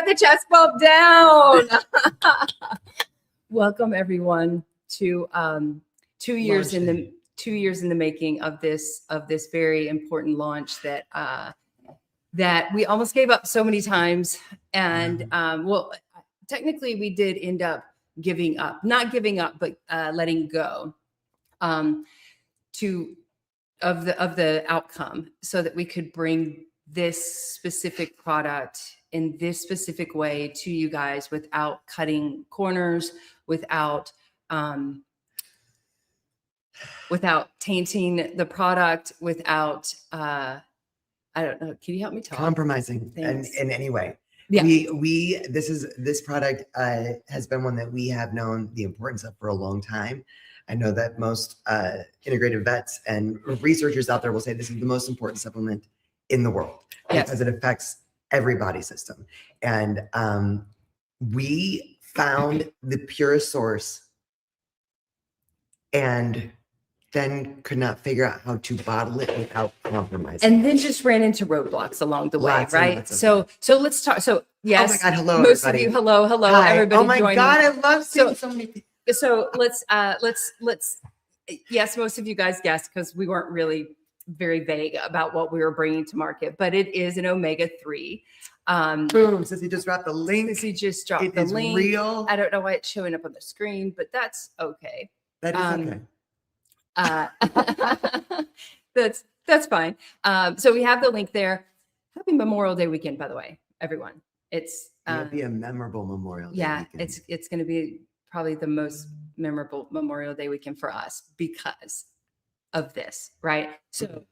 the chest bump down. Welcome everyone to 2 years in the 2 years in the making of this very important launch that we almost gave up so many times. And well, technically we did end up giving up, not giving up, but letting go of the outcome so that we could bring this specific product in this specific way to you guys without cutting corners, without tainting the product, without I don't know. Can you help me talk? Compromising in any way. Yeah. This product has been one that we have known the importance of for a long time. I know that most integrative vets and researchers out there will say this is the most important supplement in the world because it affects every body system. And we found the purest source and then could not figure out how to bottle it without compromising. And then just ran into roadblocks along the way, right? So let's talk. So yes, oh my God, hello, most everybody. of you, hello, Hi. everybody. Oh my joining. God, I love seeing so many people. So let's yes, most of you guys guessed because we weren't really very vague about what we were bringing to market, but it is an omega-3. Boom, Sissy just dropped the link. Sissy just dropped It the is link. real. I don't know why it's showing up on the screen, but that's okay. That is okay. That's fine. So we have the link there. Happy Memorial Day weekend, by the way, everyone. It's It'll be a memorable Memorial Day weekend. it's going to be probably the most memorable Memorial Day weekend for us because of this, right? So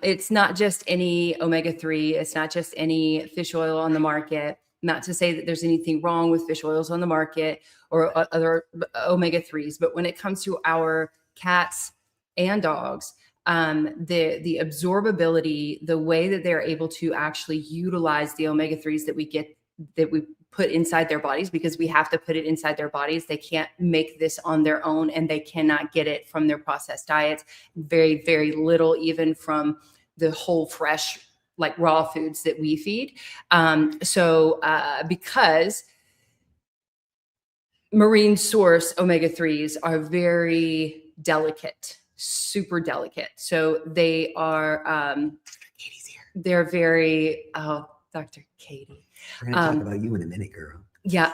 it's not just any omega-3. It's not just any fish oil on the market. Not to say that there's anything wrong with fish oils on the market or other omega-3s, but when it comes to our cats and dogs, the absorbability, the way that they're able to actually utilize the omega-3s that we put inside their bodies, because we have to put it inside their bodies. They can't make this on their own, and they cannot get it from their processed diets. Very, very little, even from the whole fresh, like raw foods that we feed. Because marine source omega-3s are very delicate, super delicate. So they are, Katie's here. They're very, Dr. Katie. We're going to talk about you in a minute, girl. Yeah.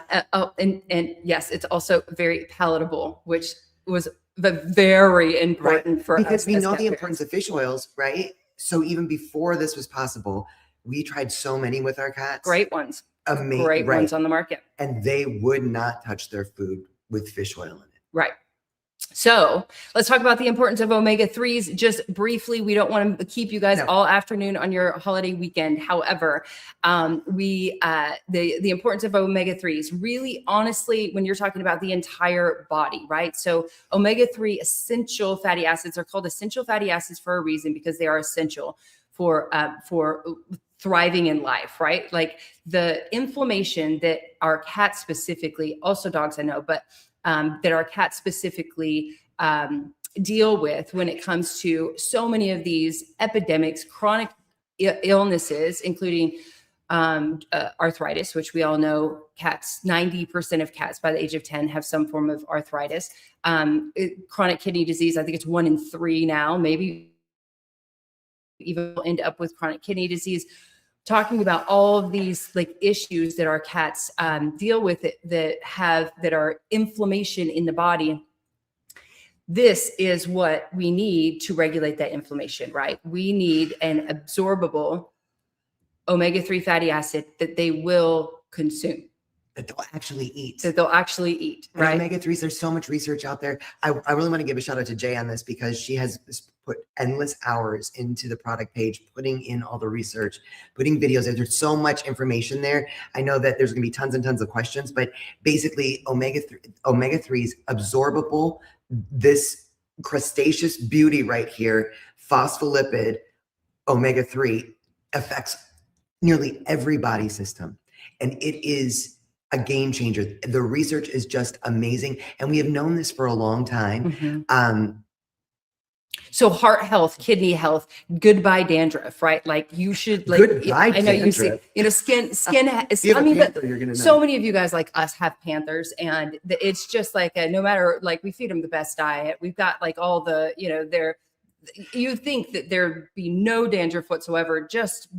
And yes, it's also very palatable, which was very important for us. Because we know the importance of fish oils, right? So even before this was possible, we tried so many with our cats. Great ones. Amazing. Great ones on the market. And they would not touch their food with fish oil in it. Right. So let's talk about the importance of omega-3s just briefly. We don't want to keep you guys all afternoon on your holiday weekend. However, the importance of omega-3s, really, honestly, when you're talking about the entire body, right? So omega-3 essential fatty acids are called essential fatty acids for a reason, because they are essential for thriving in life, right? Like the inflammation that our cats specifically, also dogs I know, but that our cats specifically deal with when it comes to so many of these epidemics, chronic illnesses, including arthritis, which we all know cats, 90% of cats by the age of 10 have some form of arthritis. Chronic kidney disease, I think it's 1 in 3 now, maybe even end up with chronic kidney disease. Talking about all of these like issues that our cats deal with that are inflammation in the body. This is what we need to regulate that inflammation, right? We need an absorbable omega-3 fatty acid that they will consume. That they'll actually eat. Right? Omega-3s, there's so much research out there. I really want to give a shout out to Jay on this, because she has put endless hours into the product page, putting in all the research, putting videos there. There's so much information there. I know that there's going to be tons and tons of questions, but basically omega-3s, absorbable, this crustaceous beauty right here, phospholipid omega-3 affects nearly every body system. And it is a game changer. The research is just amazing. And we have known this for a long time. So heart health, kidney health, goodbye dandruff, right? Like you should like, Goodbye I know you see, dandruff. skin, If you have I a mean, but panther, you're gonna know. so many of you guys like us have Panthers, and it's just like no matter, like we feed them the best diet. We've got like all the, you think that there'd be no dandruff whatsoever just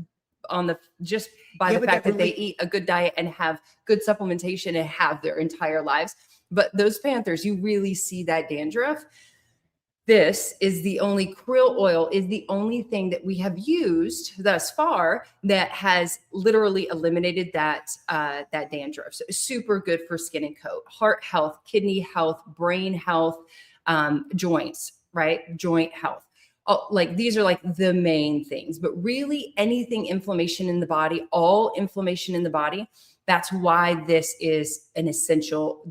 by the fact that they eat a good diet and have good supplementation and have their entire lives. But those Panthers, you really see that dandruff. This is the only krill oil is the only thing that we have used thus far that has literally eliminated that dandruff. So it's super good for skin and coat, heart health, kidney health, brain health, joints, right? Joint health. Oh, like these are like the main things, but really anything inflammation in the body, all inflammation in the body. That's why this is an essential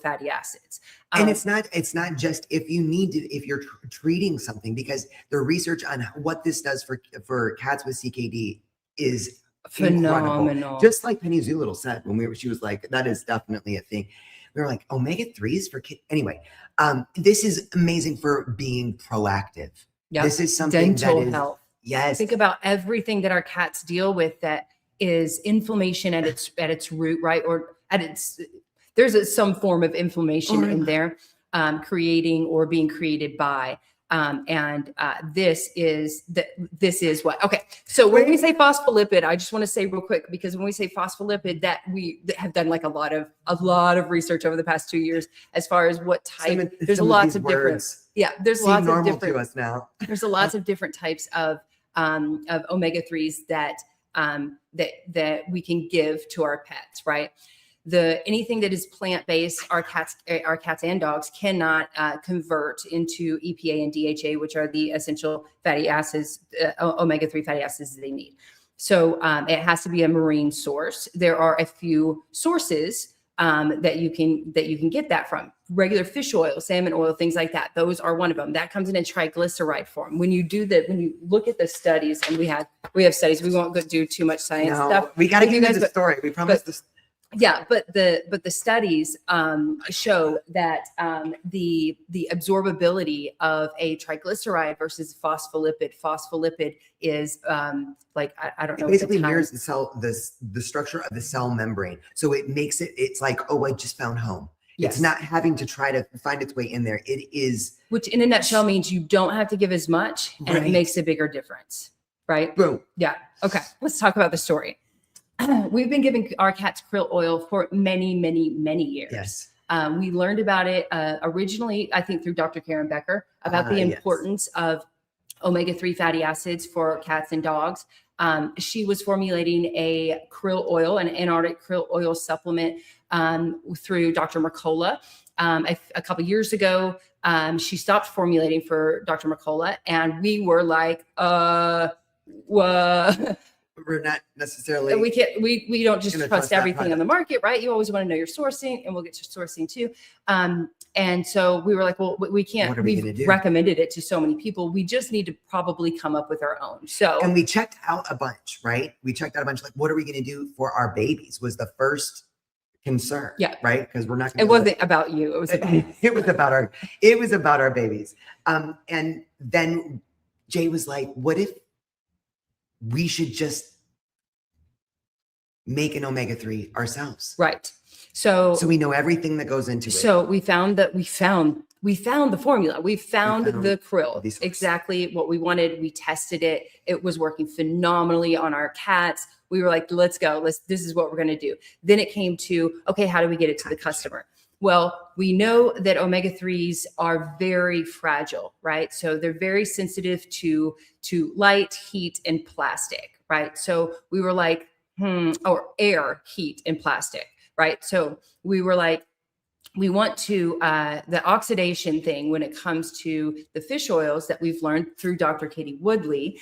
fatty acids. And it's not just if you're treating something, because the research on what this does for cats with CKD is phenomenal. Incredible. Just like Penny Zoolittle said when she was like, that is definitely a thing. We were like, omega-3s for kids. Anyway, this is amazing for being proactive. Yep. This is something dental health. Yes. Think about everything that our cats deal with that is inflammation at its root, right? Or there's some form of inflammation in there, creating or being created by. This is what, okay. So when we say phospholipid, I just want to say real quick, because when we say phospholipid, that we have done like a lot of research over the past 2 years, as far as what type, there's lots of different, there's lots of different, to us now. There's lots of different types of omega-3s that we can give to our pets, right? Anything that is plant-based, our cats and dogs cannot convert into EPA and DHA, which are the essential fatty acids, omega-3 fatty acids that they need. So it has to be a marine source. There are a few sources that you can get that from. Regular fish oil, salmon oil, things like that. Those are one of them. That comes in a triglyceride form. When you look at the studies, and we have studies, we won't do too much science stuff. We got to give you guys the story. We promised this. Yeah, but the studies show that the absorbability of a triglyceride versus phospholipid is like I don't know. It basically mirrors the cell, the structure of the cell membrane. So it makes it's like, oh, I just found home. Yes. It's not having to try to find its way in there. It is, which in a nutshell means you don't have to give as much, and it makes a bigger difference, right? Boom. Yeah. Okay. Let's talk about the story. We've been giving our cats krill oil for many, many, many years. Yes. We learned about it originally, I think, through Dr. Karen Becker, about the importance of omega-3 fatty acids for cats and dogs. She was formulating a krill oil, an Antarctic krill oil supplement through Dr. Mercola. A couple of years ago, she stopped formulating for Dr. Mercola, and we were like, we're not necessarily, we don't just trust everything on the market, right? You always want to know your sourcing, and we'll get to sourcing too. And so we were like, well, we can't, we've recommended it to so many people. We just need to probably come up with our own. So, and we checked out a bunch, right? We checked out a bunch, like, what are we going to do for our babies was the first concern. Yeah. Right. Because we're not going to, it wasn't about you. It was about our babies. And then Jay was like, what if we should just make an omega-3 ourselves? Right. So we know everything that goes into it. So we found the formula. We found the krill, exactly what we wanted. We tested it. It was working phenomenally on our cats. We were like, let's go. This is what we're going to do. Then it came to, okay, how do we get it to the customer? Well, we know that omega-3s are very fragile, right? So they're very sensitive to light, heat, and plastic, right? So we were like, or air, heat, and plastic, right? So we were like, we want to, the oxidation thing when it comes to the fish oils that we've learned through Dr. Katie Woodley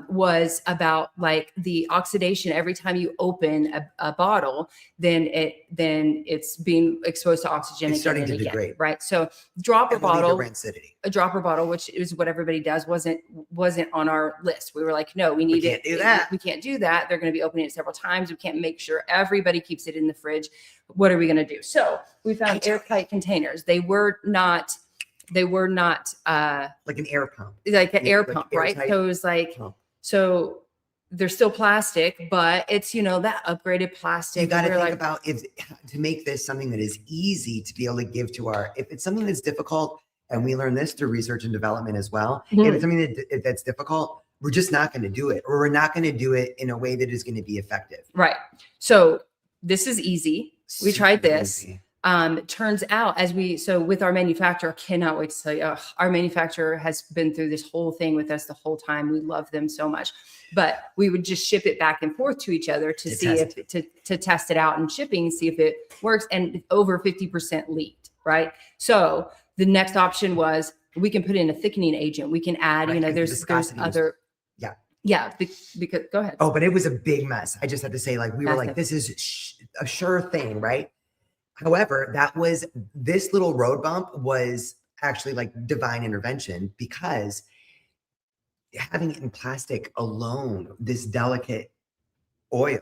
was about like the oxidation. Every time you open a bottle, then it's being exposed to oxygen. It's starting to degrade. Right. So a dropper bottle, which is what everybody does, wasn't on our list. We were like, no, we need it. We can't do that. They're going to be opening it several times. We can't make sure everybody keeps it in the fridge. What are we going to do? So we found airtight containers. They were not they were not like an air pump. like an air Like pump, right? airtight So it was like, pump. so they're still plastic, but it's, you know, that upgraded plastic. You got to We're think like, about if to make this something that is easy to be able to give to if it's something that's difficult, and we learn this through research and development as well. If it's something that's difficult, we're just not going to do it, or we're not going to do it in a way that is going to be effective. right. So this is easy. We tried Super this. easy. Turns out so with our manufacturer, cannot wait to tell you, our manufacturer has been through this whole thing with us the whole time. We love them so much, but we would just ship it back and forth to each other to see if to test it out in shipping, see if it works. And over 50% leaked, right? So the next option was we can put in a thickening agent. We can add, you know, there's other. Yeah. Because go ahead. Oh, but it was a big mess. I just had to say, like, we were like, this is a sure thing, right? However, this little road bump was actually like divine intervention, because having it in plastic alone, this delicate oil,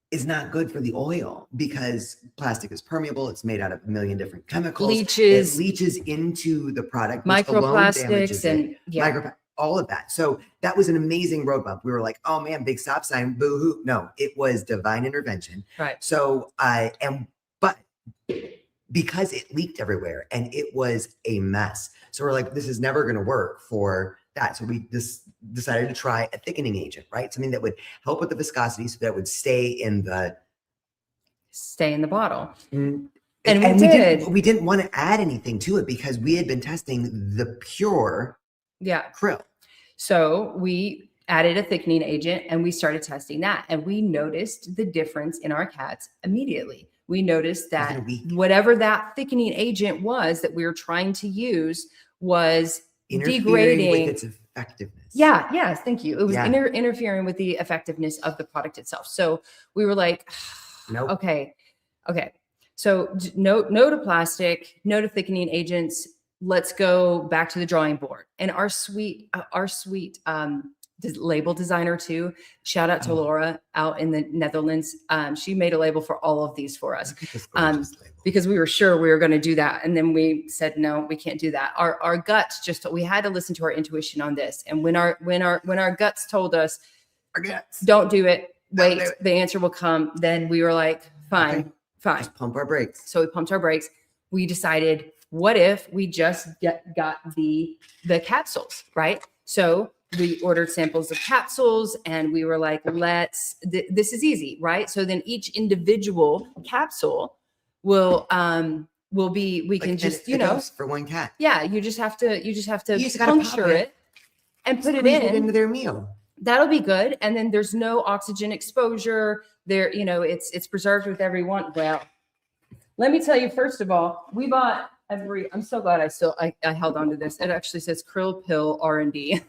is not good for the oil, because plastic is permeable. It's made out of a million different chemicals. Leaches. It leaches into the product. Which alone Microplastics damages it. All of that. So that was an amazing road bump. We were like, oh man, big stop sign, boo hoo. No, it was divine intervention. Right. So but because it leaked everywhere and it was a mess. So we're like, this is never going to work for that. So we decided to try a thickening agent, right? Something that would help with the viscosity so that it would stay in the bottle. And we we didn't want to add anything to it, because we had been testing the pure krill. So we added a thickening agent and we started testing that, and we noticed the difference in our cats immediately. We noticed that whatever that thickening agent was that we were trying to use was degrading with its effectiveness. Yes, thank you. It was interfering with the effectiveness of the product itself. So we were like, nope. Okay. So no to plastic, no to thickening agents. Let's go back to the drawing board. And our sweet label designer too. Shout out to Laura out in the Netherlands. She made a label for all of these for us, because we were sure we were going to do that. And then we said, no, we can't do that. Our guts we had to listen to our intuition on this. And when our guts told us, don't do it, wait, the answer will come. Then we were like, fine. Just pump our brakes. So we pumped our brakes. We decided, what if we just got the capsules, right? So we ordered samples of capsules, and we were like, this is easy, right? So then each individual capsule will be, we can just, for one cat. Yeah. You just have to puncture it and put it into their meal. That'll be good. And then there's no oxygen exposure there. You know, it's preserved with every one. Well, let me tell you, first of all, we bought I'm so glad I held on to this. It actually says Krill Pill R&D.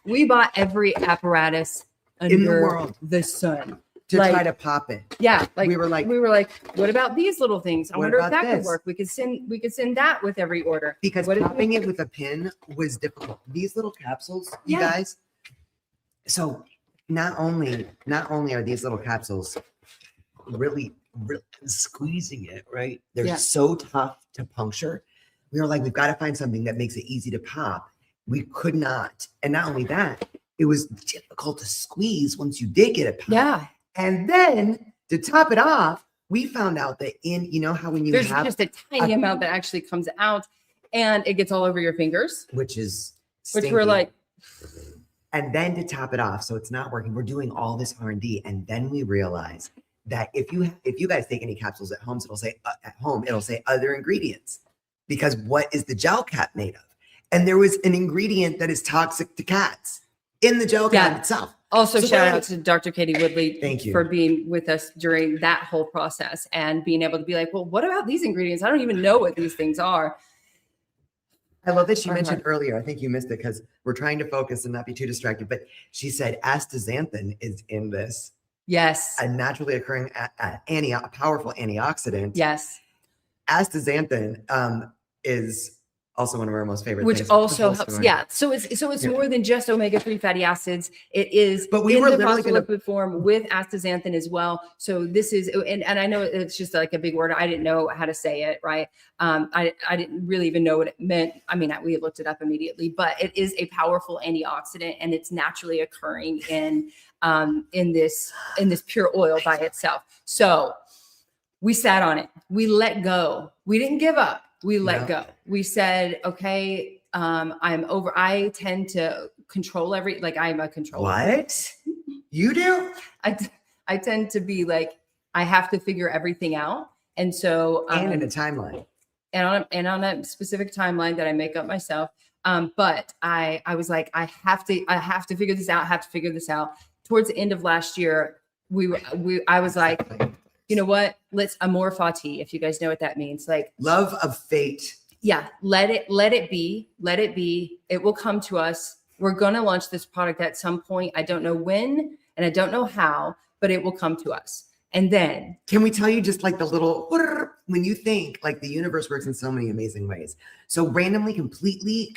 We bought every apparatus in the world, the sun, to try to pop it. Yeah. We were like, what about these little things? I wonder if that could work. We could send that with every order. Because popping it with a pin was difficult. These little capsules, you guys. So not only are these little capsules really squeezing it, right? They're so tough to puncture. We were like, we've got to find something that makes it easy to pop. We could not. And not only that, it was difficult to squeeze once you did get it popped. Yeah. And then to top it off, we found out that how when there's just a tiny amount that actually comes out, and it gets all over your fingers, which stinky. We're like, and then to top it off, so it's not working. We're doing all this R&D, and then we realize that if you guys take any capsules at home, it'll say other ingredients, because what is the gel cap made of? And there was an ingredient that is toxic to cats in the gel cap itself. Also, shout out to Dr. Katie Woodley. Thank you for being with us during that whole process and being able to be like, well, what about these ingredients? I don't even know what these things are. I love that she mentioned earlier. I think you missed it because we're trying to focus and not be too distracted. But she said astaxanthin is in this. Yes. A naturally occurring powerful antioxidant. Yes. Astaxanthin is Also one of our most favorite which things. also helps. Yeah. So it's more than just omega-3 fatty acids. It is But we in were the literally phospholipid form with astaxanthin as well. So this is, and I know it's just like a big word. I didn't know how to say it, right? I didn't really even know what it meant. I mean, we looked it up immediately, but it is a powerful antioxidant, and it's naturally occurring in this pure oil by itself. So we sat on it. We let go. We didn't give up. We let go. We said, okay, I tend to control I'm a controller. What? You do? I tend to be like, I have to figure everything out. And so, And in a timeline. And on a specific timeline that I make up myself. But I was like, I have to figure this out. I have to figure this out. Towards the end of last year, I was like, you know what? Let's amor fati, if you guys know what that means. Like love of fate. Yeah. Let it be. Let it be. It will come to us. We're going to launch this product at some point. I don't know when, and I don't know how, but it will come to us. And then can we tell you just like the little, when you think like the universe works in so many amazing ways. So randomly, completely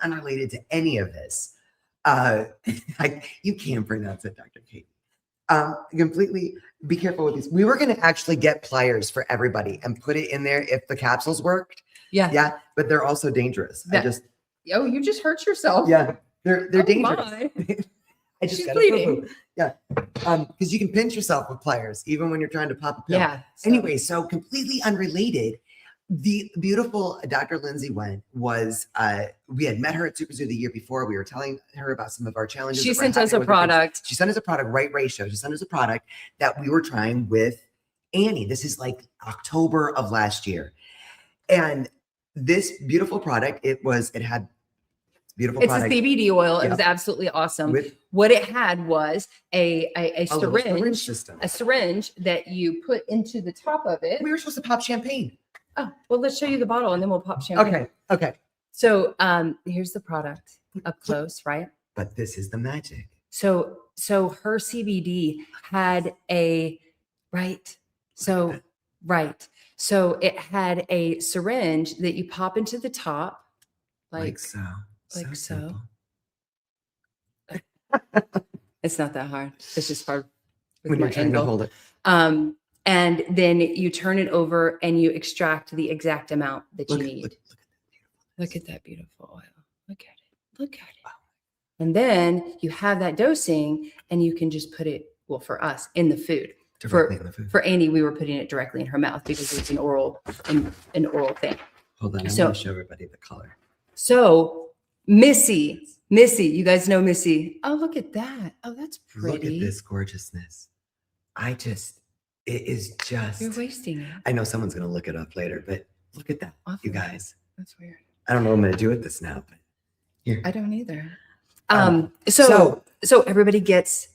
unrelated to any of this. You can't pronounce it, Dr. Kate. Completely be careful with these. We were going to actually get pliers for everybody and put it in there if the capsules worked. Yeah. But they're also dangerous. You just hurt yourself. Yeah. They're dangerous. I just She's got bleeding. Yeah. Because you can pinch yourself with pliers, even when you're trying to pop a pill. Yeah. Anyway, so completely unrelated. The beautiful Dr. Lindsay was we had met her at Super Zoo the year before. We were telling her about some of our challenges. She sent us a product. She sent us a product, right ratio. She sent us a product that we were trying with Annie. This is like October of last year. And this beautiful product, it's a CBD oil. It was absolutely awesome. What it had was a syringe that you put into the top of it. We were supposed to pop champagne. Oh, well, let's show you the bottle and then we'll pop champagne. Okay. So here's the product up close, right? But this is the magic. So her CBD had So it had a syringe that you pop into the top. Like so. It's not that hard. It's just hard when you're trying to hold it. And then you turn it over and you extract the exact amount that you need. Look at that beautiful oil. Look at it. Wow. And then you have that dosing and you can just put it, well, for us, in the food. For Annie, we were putting it directly in her mouth because it's an oral thing. Hold on, I'm going to show everybody the color. So Missy, you guys know Missy. Oh, look at that. Oh, that's pretty. Look at this gorgeousness. It is just. You're wasting it. I know someone's going to look it up later, but look at that, you guys. That's weird. I don't know what I'm going to do with this now, but here. I don't either. So everybody gets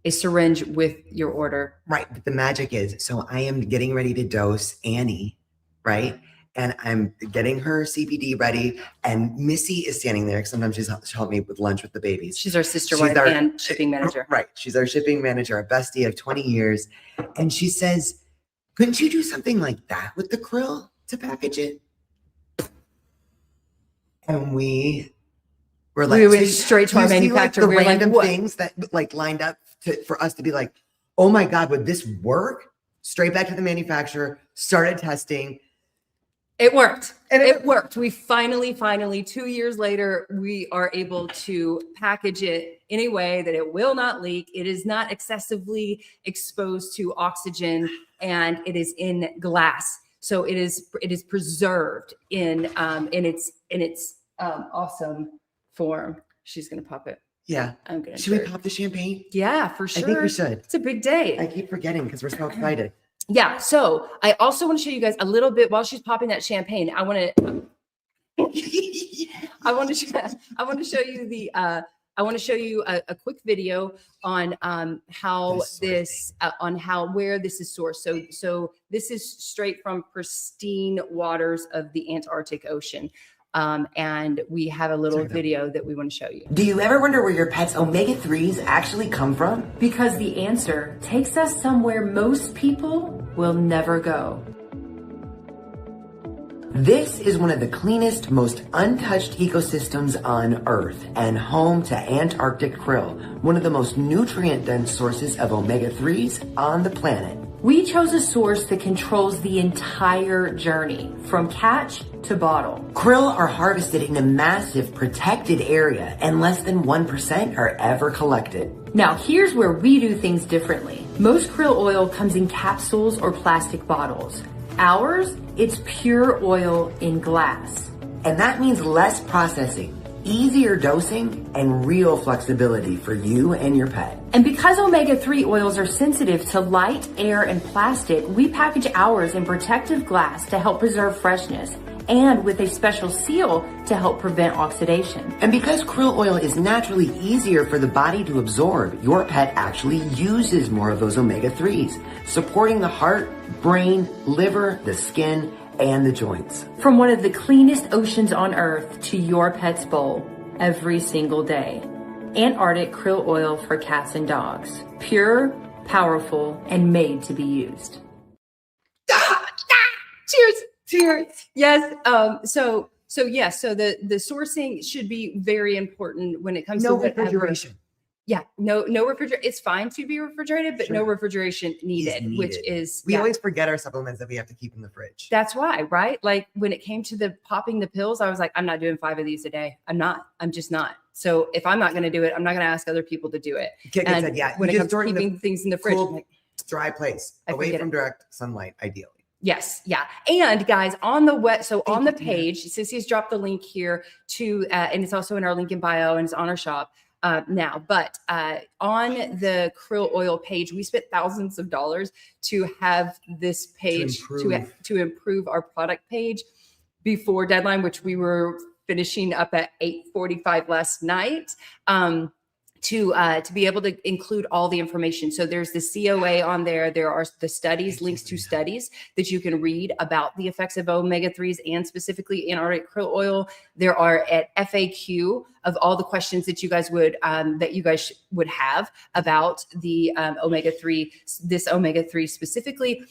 a syringe with your order. Right. But the magic is, so I am getting ready to dose Annie, right? And I'm getting her CBD ready. And Missy is standing there. Sometimes she's helped me with lunch with the babies. She's our sister wife and shipping manager. Right. She's our shipping manager, our bestie of 20 years. And she says, couldn't you do something like that with the krill to package it? And we were like, we went straight to our manufacturer. Like the random things that like lined up for us to be like, oh my God, would this work? Straight back to the manufacturer, started testing. It worked. And it worked. We finally, 2 years later, we are able to package it in a way that it will not leak. It is not excessively exposed to oxygen, and it is in glass. So it is preserved in its awesome form. She's gonna pop it. Yeah. I'm gonna. Should we pop the champagne? Yeah, for sure. I think we should. It's a big day. I keep forgetting because we're so excited. Yeah. So I also want to show you guys a little bit while she's popping that champagne. I want to show you a quick video on where this is sourced. So this is straight from pristine waters of the Antarctic Ocean. And we have a little video that we want to show you. Do you ever wonder where your pet's omega-3s actually come from? Because the answer takes us somewhere most people will never go. This is one of the cleanest, most untouched ecosystems on Earth and home to Antarctic krill, one of the most nutrient-dense sources of omega-3s on the planet. We chose a source that controls the entire journey, from catch to bottle. Krill are harvested in a massive protected area, and less than 1% are ever collected. Now, here's where we do things differently. Most krill oil comes in capsules or plastic bottles. Ours, it's pure oil in glass. And that means less processing, easier dosing, and real flexibility for you and your pet. And because omega-3 oils are sensitive to light, air, and plastic, we package ours in protective glass to help preserve freshness, and with a special seal to help prevent oxidation. And because krill oil is naturally easier for the body to absorb, your pet actually uses more of those omega-3s, supporting the heart, brain, liver, the skin, and the joints. From one of the cleanest oceans on Earth to your pet's bowl every single day. Antarctic krill oil for cats and dogs. Pure, powerful, and made to be used. Cheers. Yes. So the sourcing should be very important when it comes No to whatever. refrigeration. Yeah, no refrigeration. It's fine to be refrigerated, but no refrigeration needed, which is We always forget our supplements that we have to keep in the fridge. That's why, right? Like when it came to the popping the pills, I was like, I'm not doing 5 of these a day. I'm just not. So if I'm not going to do it, I'm not going to ask other people to do it. Kit And said, yeah, when you it just comes to store it in keeping things in the fridge, cool, I'm like, dry place, I away forget from it. direct sunlight, ideally. yes, yeah. And guys, on the on the page, Sissy's dropped the link here to, and it's also in our link in bio and it's on our shop now. But on the krill oil page, we spent thousands of dollars to have this page to improve our product page before deadline, which we were finishing up at 8:45 last night. To be able to include all the information. So there's the COA on there. There are the studies, links to studies that you can read about the effects of omega-3s and specifically Antarctic krill oil. There are at FAQ of all the questions that you guys would have about the omega-3, this omega-3 specifically.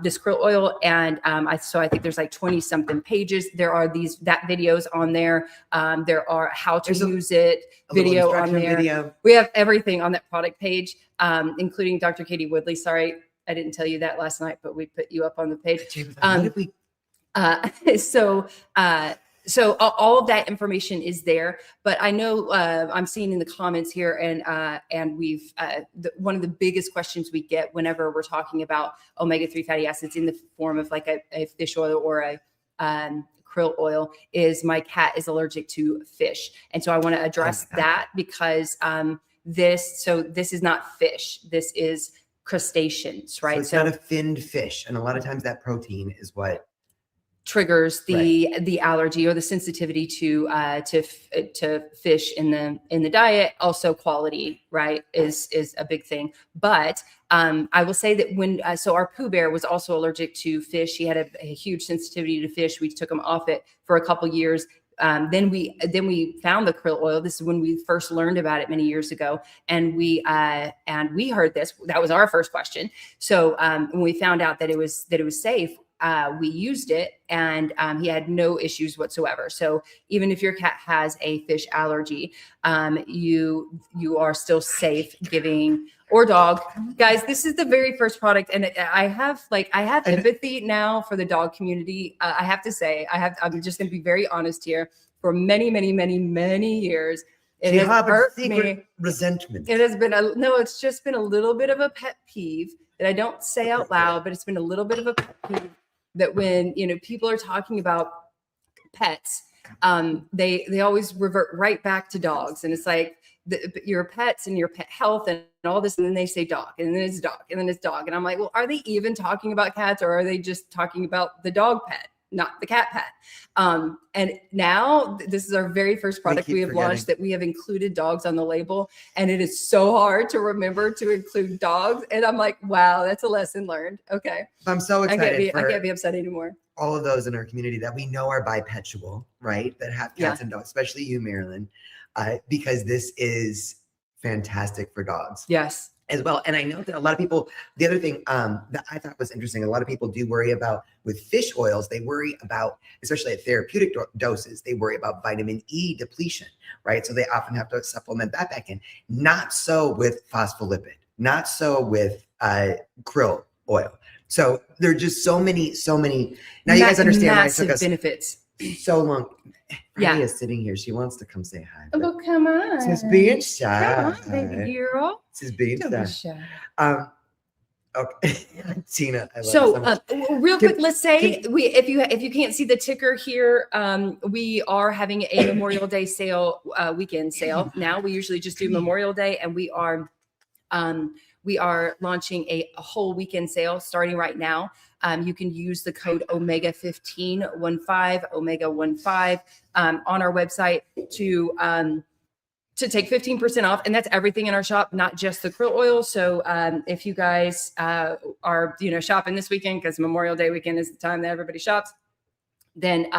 This krill oil, and I think there's like 20 something pages. There are that videos on there. There are how to use it video on there. We have everything on that product page, including Dr. Katie Woodley. Sorry, I didn't tell you that last night, but we put you up on the page. So all of that information is there, but I know I'm seeing in the comments here, and we've one of the biggest questions we get whenever we're talking about omega-3 fatty acids in the form of like a fish oil or a krill oil is my cat is allergic to fish, and so I want to address that because this is not fish, this is crustaceans, right? So it's not a finned fish, and a lot of times that protein is what triggers the allergy or the sensitivity to fish in the diet. Also quality, right, is a big thing. But I will say that when so our Pooh Bear was also allergic to fish. He had a huge sensitivity to fish. We took him off it for a couple years. Then we found the krill oil. This is when we first learned about it many years ago, and we heard this. That was our first question. So when we found out that it was safe, we used it, and he had no issues whatsoever. So even if your cat has a fish allergy, you are still safe giving, or dog. Guys, this is the very first product, and I have empathy now for the dog community. I have to say, I'm just going to be very honest here. For many, many, many, many years, it has hurt me. Resentment. It has been it's just been a little bit of a pet peeve that I don't say out loud, but it's been a little bit of a pet peeve that when people are talking about pets, they always revert right back to dogs, and it's like your pets and your pet health and all this, and then they say dog, and then it's dog, and then it's dog, and I'm like, well, are they even talking about cats, or are they just talking about the dog pet, not the cat pet? And now this is our very first product we have launched that we have included dogs on the label, and it is so hard to remember to include dogs. And I'm like, wow, that's a lesson learned. Okay. I'm so excited. I can't be upset anymore. All of those in our community that we know are bipedal, right? That have cats and dogs, especially you, Marilyn, because this is fantastic for dogs. Yes. as well. And I know that a lot of people, the other thing that I thought was interesting, a lot of people do worry about with fish oils, they worry about, especially at therapeutic doses, they worry about vitamin E depletion, right? So they often have to supplement that back in. Not so with phospholipid, not so with krill oil. So there are just so many. Now you guys understand why it took us benefits. so long. Yeah. Freddie is sitting here. She wants to come say hi. but Well, come on. She's being shy. Come on, baby girl. She's being Don't be shy. shy. Okay, Tina. I love So, it so much. real quick, let's say if you can't see the ticker here, we are having a Memorial Day sale, weekend sale. Now we usually just do Memorial Day, and we are launching a whole weekend sale starting right now. You can use the code Omega-15, Omega-15 on our website to take 15% off. And that's everything in our shop, not just the krill oil. So if you guys are, shopping this weekend, because Memorial Day weekend is the time that everybody shops, then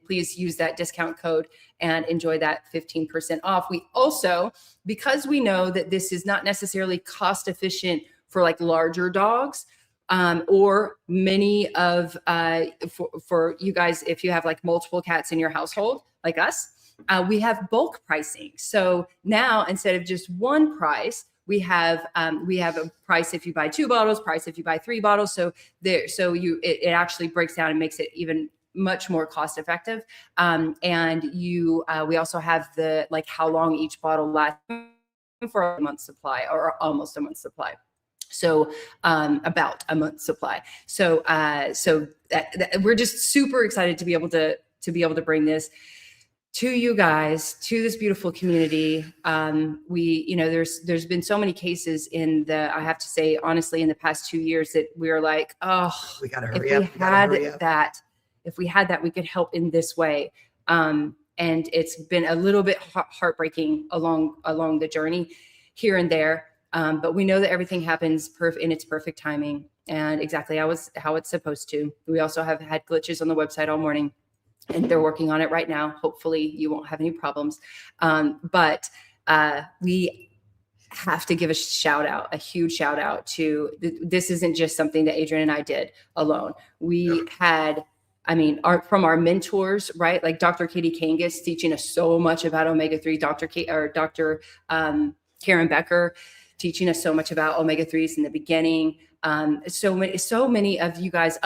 please use that discount code and enjoy that 15% off. We also, because we know that this is not necessarily cost efficient for like larger dogs, or many of, for you guys, if you have like multiple cats in your household, like us, we have bulk pricing. So now instead of just one price, we have a price if you buy 2 bottles, price if you buy 3 bottles. So it actually breaks down and makes it even much more cost effective. We also have the, like, how long each bottle lasts for a month's supply, or almost a month's supply. So about a month's supply. So that we're just super excited to be able to bring this to you guys, to this beautiful community. There's been so many cases I have to say, honestly, in the past 2 years that we're like, oh, we gotta hurry up. If we had that, we could help in this way. And it's been a little bit heartbreaking along the journey here and there. But we know that everything happens in its perfect timing and exactly how it's supposed to. We also have had glitches on the website all morning, and they're working on it right now. Hopefully you won't have any problems. But we have to give a huge shout out to, this isn't just something that Adrian and I did alone. We had, from our mentors, right? Like Dr. Katie Kangas teaching us so much about omega-3, Dr. Karen Becker teaching us so much about omega-3s in the beginning. So many of you guys,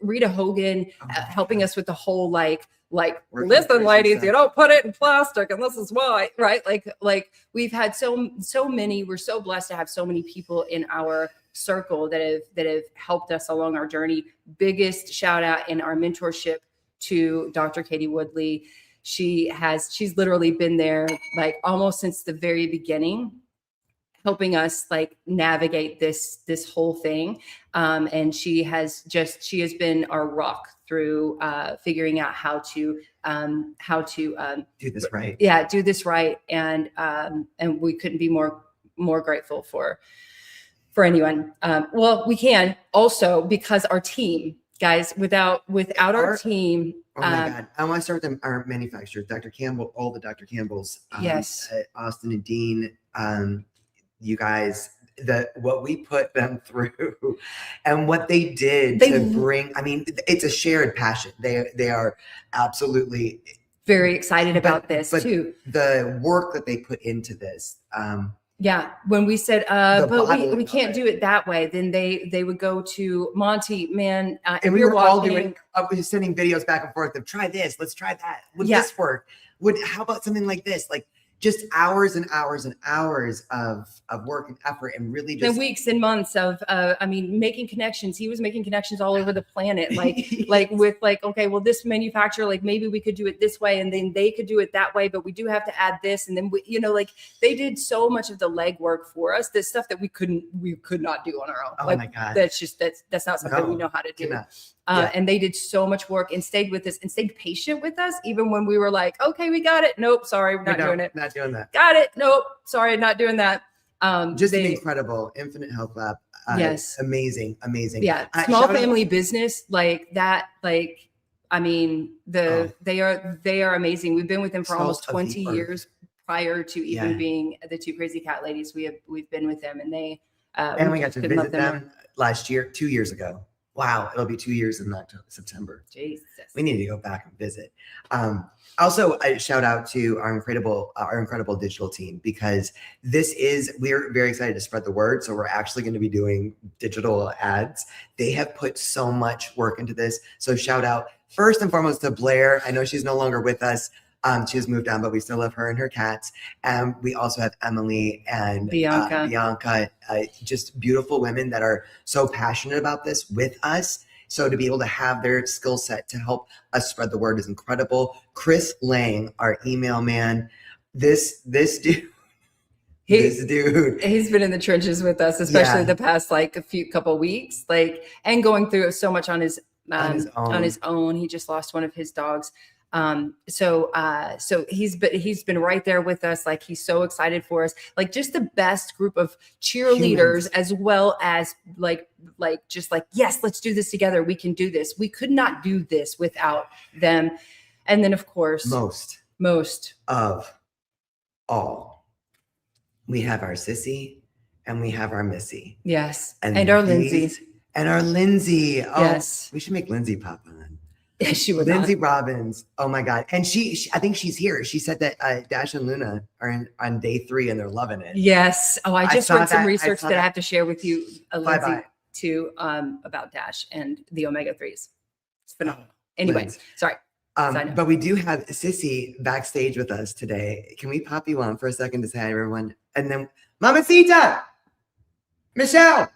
Rita Hogan, helping us with the whole, listen, ladies, you don't put it in plastic, and this is why, right? Like we've had so many, we're so blessed to have so many people in our circle that have helped us along our journey. Biggest shout out in our mentorship to Dr. Katie Woodley. She's literally been there like almost since the very beginning, helping us navigate this whole thing. And she has been our rock through figuring out how to do this right. Yeah, do this right. And we couldn't be more grateful for anyone. Well, we can also, because our team, guys, without our team. Oh my God. I want to start with our manufacturers, Dr. Campbell, all the Dr. Campbells, yes, Austin and Dean, you guys, what we put them through and what they did to bring, it's a shared passion. They are absolutely very excited about this too. The work that they put into this. Yeah. When we said, but we can't do it that way, then they would go to Monty, man. And we were all doing, sending videos back and forth of try this, let's try that. Would this work? How about something like this? Like, just hours and hours and hours of work and effort, and really just weeks and months of making connections. He was making connections all over the planet, okay, well, this manufacturer, maybe we could do it this way, and then they could do it that way, but we do have to add this, and then they did so much of the legwork for us. This stuff that we could not do on our own. Oh my God, that's not something we know how to do. And they did so much work and stayed with us and stayed patient with us, even when we were like, okay, we got it. Nope, sorry, we're not doing it. Not doing that. Got it. Nope, sorry, not doing that. Just incredible. Infinite Health Lab. Yes. Amazing. Yeah. Small family business like that. They are amazing. We've been with them for almost 20 years prior to even Yeah. being the Two Crazy Cat Ladies. We've been with them, and they And we got to couldn't love visit them last year, 2 years ago. Wow, it'll be 2 years in September. Jesus. We need to go back and visit. Also, a shout out to our incredible digital team, because we're very excited to spread the word. So we're actually going to be doing digital ads. They have put so much work into this. So shout out first and foremost to Blair. I know she's no longer with us. She has moved on, but we still love her and her cats. We also have Emily and Bianca, just beautiful women that are so passionate about this with us. So to be able to have their skill set to help us spread the word is incredible. Chris Lang, our email man, this dude. This dude, he's been in the trenches with us, especially the past couple weeks, and going through so much on his own. He just lost one of his dogs. So he's been right there with us. He's so excited for us, just the best group of cheerleaders, as well as yes, let's do this together. We can do this. We could not do this without them. And then of course, most of all, we have our Sissy and we have our Missy. Yes. And our Lindsay. And our Lindsay. Oh, yes. We should make Lindsay pop on. She would. Lindsay Robbins. Oh my God. And she I think she's here. She said that Dash and Luna are on day 3 and they're loving it. Yes. Oh, I just read some research that I have to share with you, Lindsay, too, about Dash and the Omega-3s. It's phenomenal. Anyway, sorry. But we do have Sissy backstage with us today. Can we pop you on for a second to say hi, everyone? And then Mamacita, Michelle.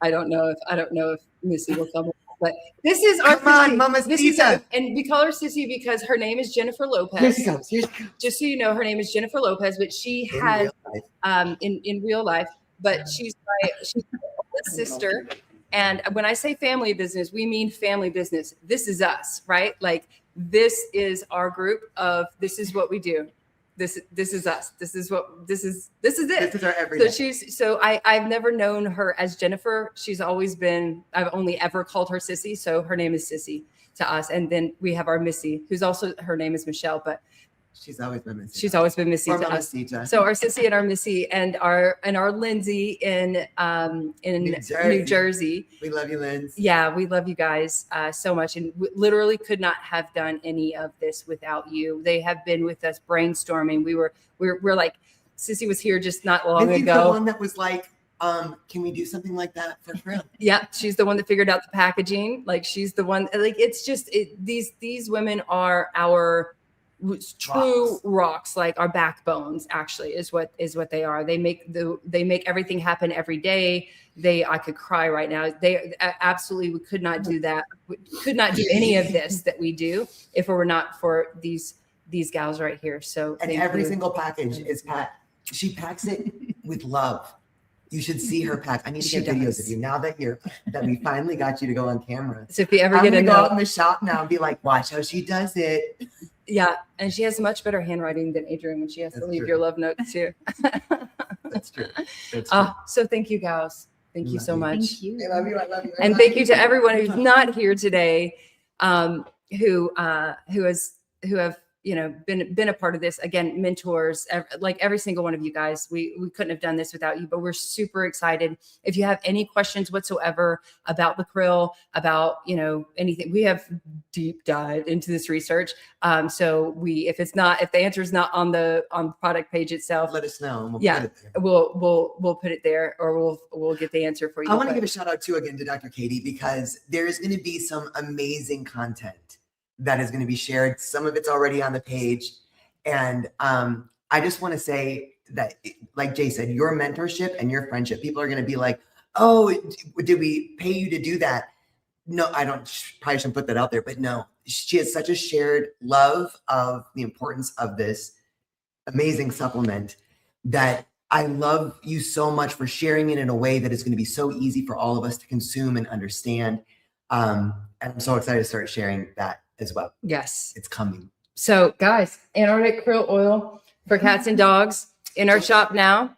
I don't know if Missy will come. But this is our Mamacita. And we call her Sissy because her name is Jennifer Lopez. Here she comes. Just so you know, her name is Jennifer Lopez, but she has in real life. But she's my oldest sister. And when I say family business, we mean family business. This is us, right? This is our group of. This is what we do. This is us. This is it. This is our everyday. So I've never known her as Jennifer. She's always been, I've only ever called her Sissy. So her name is Sissy to us. And then we have our Missy, who's also, her name is Michelle, but she's always been Missy. She's always been Missy to us. So our Sissy and our Missy and our Lindsay in New Jersey. We love you, Lindsay. Yeah, we love you guys so much, and we literally could not have done any of this without you. They have been with us brainstorming. We're like, Sissy was here just not long ago. The one that was like, can we do something like that for Krill? Yeah, she's the one that figured out the packaging. She's the one. It's just these women are our true rocks, our backbones actually is what they are. They make everything happen every day. I could cry right now. They absolutely, we could not do that. We could not do any of this that we do if it were not for these gals right here. So and every single package is packed. She packs it with love. You should see her pack. I need to get videos of you now that we finally got you to go on camera. So if you ever I'm get gonna go out in the shop now and be like, watch how she does it. Yeah, and she has much better handwriting than Adrian when she has to leave your love notes too. That's true. So thank you, gals. Thank you so much. Thank you. I love you. I love you. And thank you to everyone who's not here today, who have been a part of this. Again, mentors, every single one of you guys. We couldn't have done this without you, but we're super excited. If you have any questions whatsoever about the krill, about anything, we have deep dived into this research. So if the answer is not on the product page itself, let us know. And we'll put it there, or we'll get the answer for you. I want to give a shout out too again to Dr. Katie, because there's going to be some amazing content that is going to be shared. Some of it's already on the page. And I just want to say that, like Jay said, your mentorship and your friendship, people are going to be like, oh, did we pay you to do that? No, I probably shouldn't put that out there, but no, she has such a shared love of the importance of this amazing supplement that I love you so much for sharing it in a way that is going to be so easy for all of us to consume and understand. And I'm so excited to start sharing that as well. Yes, it's coming. So guys, Antarctic krill oil for cats and dogs in our shop now.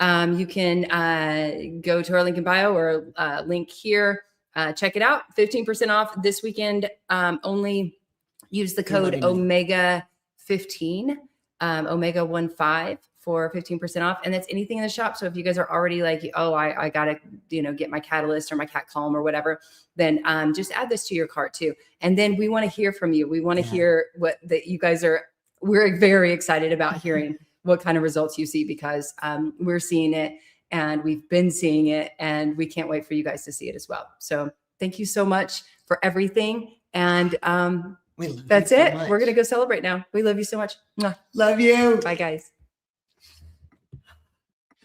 You can go to our link in bio or link here. Check it out. 15% off this weekend. Only use the code Omega 15 Omega-3 for 15% off. And that's anything in the shop. So if you guys are already like, oh, I got to, get my Catalyst or my Cat Calm or whatever, then just add this to your cart too. And then we want to hear from you. We want to hear what that you guys we're very excited about hearing what kind of results you see, because we're seeing it and we've been seeing it, and we can't wait for you guys to see it as well. So thank you so much for everything. And that's it. We're going to go celebrate now. We love you so much. Mwah. Love you. Bye, guys.